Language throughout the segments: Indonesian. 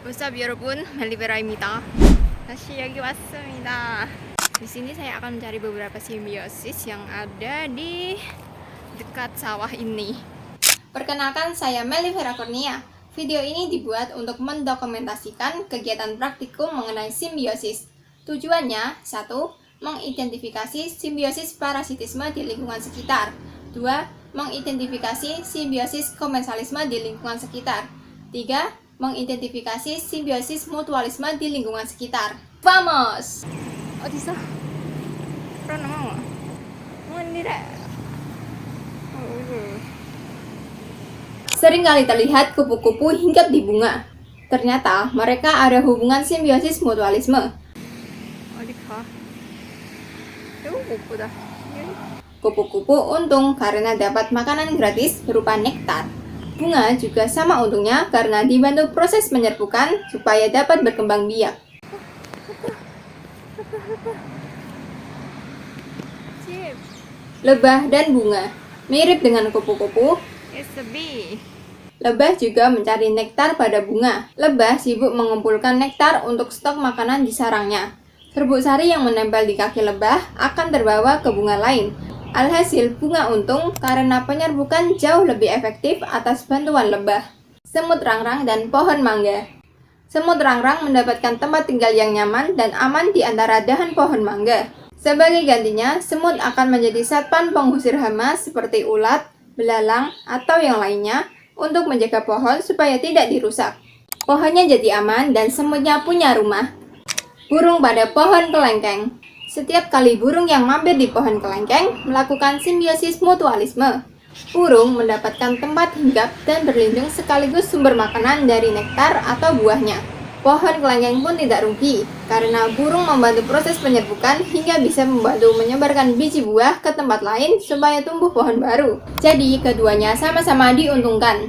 What's up 여러분, 멜리베라입니다. 다시 여기 왔습니다. Di sini saya akan mencari beberapa simbiosis yang ada di dekat sawah ini. Perkenalkan, saya Melivera Kurnia. Video ini dibuat untuk mendokumentasikan kegiatan praktikum mengenai simbiosis. Tujuannya, 1. Mengidentifikasi simbiosis parasitisme di lingkungan sekitar. 2. Mengidentifikasi simbiosis komensalisme di lingkungan sekitar. 3. Mengidentifikasi simbiosis mutualisme di lingkungan sekitar. Vamos! 어디서? Pernah mau? Mandira. Seringkali terlihat kupu-kupu hinggap di bunga. Ternyata mereka ada hubungan simbiosis mutualisme. Kupu-kupu untung karena dapat makanan gratis berupa nektar. Bunga juga sama untungnya karena dibantu proses penyerbukan supaya dapat berkembang biak. Lebah dan bunga mirip dengan kupu-kupu. Lebah juga mencari nektar pada bunga. Lebah sibuk mengumpulkan nektar untuk stok makanan di sarangnya. Serbuk sari yang menempel di kaki lebah akan terbawa ke bunga lain. Alhasil, bunga untung karena penyerbukan jauh lebih efektif atas bantuan lebah. Semut rangrang dan pohon mangga. Semut rangrang mendapatkan tempat tinggal yang nyaman dan aman di antara dahan pohon mangga. Sebagai gantinya, semut akan menjadi satpam pengusir hama seperti ulat, belalang, atau yang lainnya untuk menjaga pohon supaya tidak dirusak. Pohonnya jadi aman dan semutnya punya rumah. Burung pada pohon kelengkeng. Setiap kali burung yang mampir di pohon kelengkeng melakukan simbiosis mutualisme. Burung mendapatkan tempat hinggap dan berlindung sekaligus sumber makanan dari nektar atau buahnya. Pohon kelengkeng pun tidak rugi, karena burung membantu proses penyerbukan hingga bisa membantu menyebarkan biji buah ke tempat lain supaya tumbuh pohon baru. Jadi, keduanya sama-sama diuntungkan.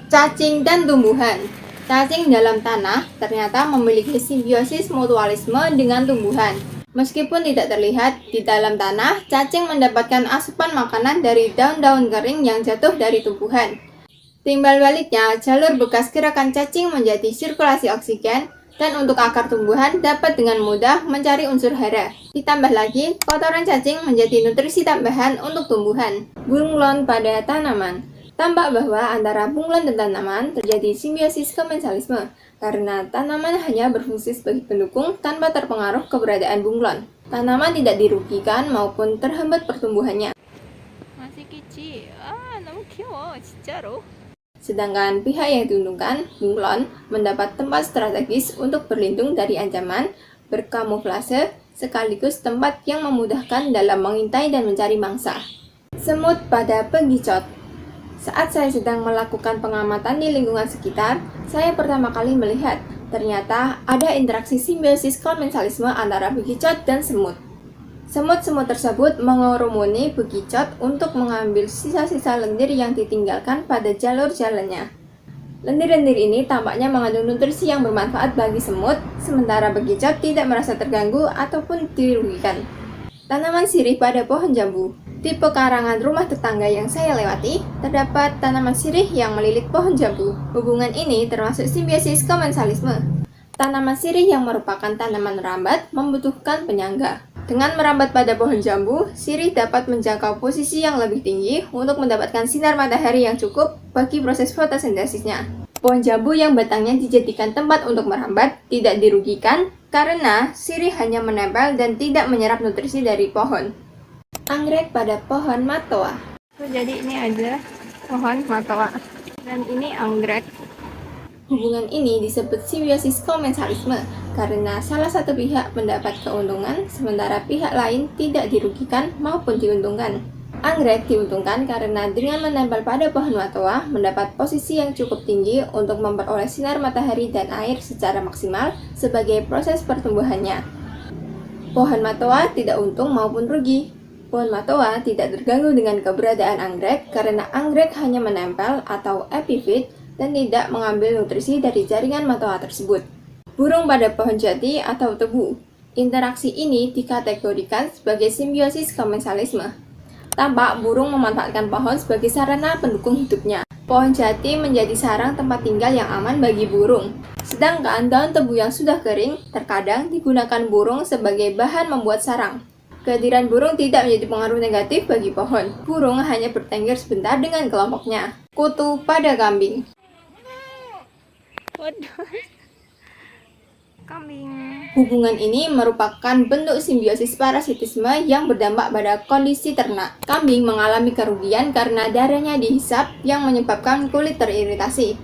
Cacing dan tumbuhan. Cacing dalam tanah ternyata memiliki simbiosis mutualisme dengan tumbuhan. Meskipun tidak terlihat, di dalam tanah, cacing mendapatkan asupan makanan dari daun-daun kering yang jatuh dari tumbuhan. Timbal baliknya, jalur bekas gerakan cacing menjadi sirkulasi oksigen, dan untuk akar tumbuhan dapat dengan mudah mencari unsur hara. Ditambah lagi, kotoran cacing menjadi nutrisi tambahan untuk tumbuhan. Bunglon pada tanaman. Tampak bahwa antara bunglon dan tanaman terjadi simbiosis komensalisme, karena tanaman hanya berfungsi sebagai pendukung tanpa terpengaruh keberadaan bunglon. Tanaman tidak dirugikan maupun terhambat pertumbuhannya. Masih kecil, 너무 귀여워, 진짜로. Sedangkan pihak yang diuntungkan, bunglon, mendapat tempat strategis untuk berlindung dari ancaman, berkamuflase, sekaligus tempat yang memudahkan dalam mengintai dan mencari mangsa. Semut pada pengicot. Saat saya sedang melakukan pengamatan di lingkungan sekitar, saya pertama kali melihat ternyata ada interaksi simbiosis komensalisme antara bekicot dan semut. Semut-semut tersebut mengerumuni bekicot untuk mengambil sisa-sisa lendir yang ditinggalkan pada jalur jalannya. Lendir-lendir ini tampaknya mengandung nutrisi yang bermanfaat bagi semut, sementara bekicot tidak merasa terganggu ataupun dirugikan. Tanaman sirih pada pohon jambu. Di pekarangan rumah tetangga yang saya lewati, terdapat tanaman sirih yang melilit pohon jambu. Hubungan ini termasuk simbiosis komensalisme. Tanaman sirih yang merupakan tanaman merambat membutuhkan penyangga. Dengan merambat pada pohon jambu, sirih dapat menjangkau posisi yang lebih tinggi untuk mendapatkan sinar matahari yang cukup bagi proses fotosintesisnya. Pohon jambu yang batangnya dijadikan tempat untuk merambat tidak dirugikan karena sirih hanya menempel dan tidak menyerap nutrisi dari pohon. Anggrek pada pohon matoa. Jadi ini ada pohon matoa dan ini anggrek. Hubungan ini disebut simbiosis komensalisme karena salah satu pihak mendapat keuntungan sementara pihak lain tidak dirugikan maupun diuntungkan. Anggrek diuntungkan karena dengan menempel pada pohon matoa mendapat posisi yang cukup tinggi untuk memperoleh sinar matahari dan air secara maksimal sebagai proses pertumbuhannya. Pohon matoa tidak untung maupun rugi. Pohon matoa tidak terganggu dengan keberadaan anggrek karena anggrek hanya menempel atau epifit dan tidak mengambil nutrisi dari jaringan matoa tersebut. Burung pada pohon jati atau tebu. Interaksi ini dikategorikan sebagai simbiosis komensalisme. Tampak burung memanfaatkan pohon sebagai sarana pendukung hidupnya. Pohon jati menjadi sarang tempat tinggal yang aman bagi burung. Sedangkan daun tebu yang sudah kering terkadang digunakan burung sebagai bahan membuat sarang. Kehadiran burung tidak menjadi pengaruh negatif bagi pohon. Burung hanya bertengger sebentar dengan kelompoknya. Kutu pada kambing. Kambing. Hubungan ini merupakan bentuk simbiosis parasitisme yang berdampak pada kondisi ternak. Kambing mengalami kerugian karena darahnya dihisap yang menyebabkan kulit teriritasi.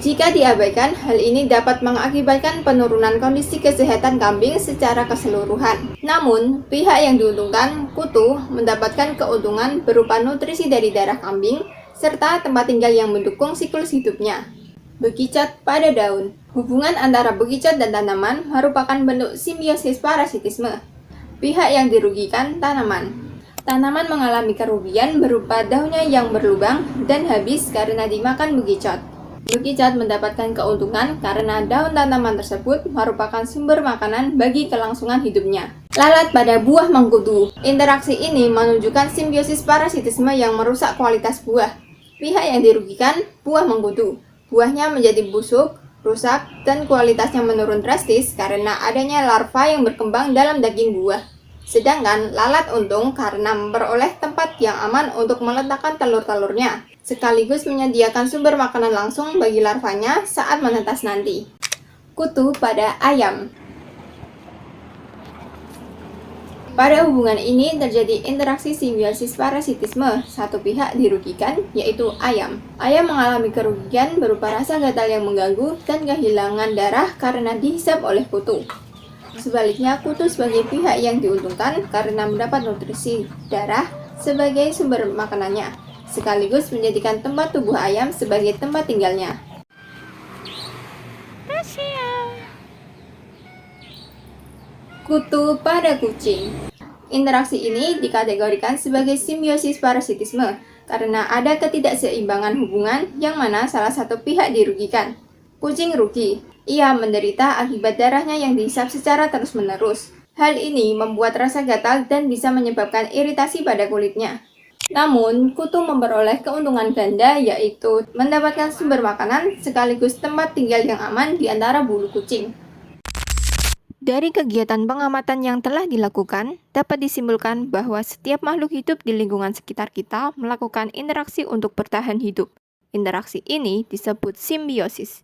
Jika diabaikan, hal ini dapat mengakibatkan penurunan kondisi kesehatan kambing secara keseluruhan. Namun, pihak yang diuntungkan, kutu, mendapatkan keuntungan berupa nutrisi dari darah kambing, serta tempat tinggal yang mendukung siklus hidupnya. Bekicot pada daun. Hubungan antara bekicot dan tanaman merupakan bentuk simbiosis parasitisme. Pihak yang dirugikan tanaman. Tanaman mengalami kerugian berupa daunnya yang berlubang dan habis karena dimakan bekicot. Bekicot mendapatkan keuntungan karena daun tanaman tersebut merupakan sumber makanan bagi kelangsungan hidupnya. Lalat pada buah mengkudu. Interaksi ini menunjukkan simbiosis parasitisme yang merusak kualitas buah. Pihak yang dirugikan buah mengkudu. Buahnya menjadi busuk, rusak, dan kualitasnya menurun drastis karena adanya larva yang berkembang dalam daging buah. Sedangkan lalat untung karena memperoleh tempat yang aman untuk meletakkan telur-telurnya, sekaligus menyediakan sumber makanan langsung bagi larvanya saat menetas nanti. Kutu pada ayam. Pada hubungan ini terjadi interaksi simbiosis parasitisme, satu pihak dirugikan, yaitu ayam. Ayam mengalami kerugian berupa rasa gatal yang mengganggu dan kehilangan darah karena dihisap oleh kutu. Sebaliknya, kutu sebagai pihak yang diuntungkan karena mendapat nutrisi darah sebagai sumber makanannya, sekaligus menjadikan tempat tubuh ayam sebagai tempat tinggalnya. Kutu pada kucing. Interaksi ini dikategorikan sebagai simbiosis parasitisme karena ada ketidakseimbangan hubungan yang mana salah satu pihak dirugikan. Kucing rugi. Ia menderita akibat darahnya yang dihisap secara terus-menerus. Hal ini membuat rasa gatal dan bisa menyebabkan iritasi pada kulitnya. Namun, kutu memperoleh keuntungan ganda yaitu mendapatkan sumber makanan sekaligus tempat tinggal yang aman di antara bulu kucing. Dari kegiatan pengamatan yang telah dilakukan, dapat disimpulkan bahwa setiap makhluk hidup di lingkungan sekitar kita melakukan interaksi untuk bertahan hidup. Interaksi ini disebut simbiosis.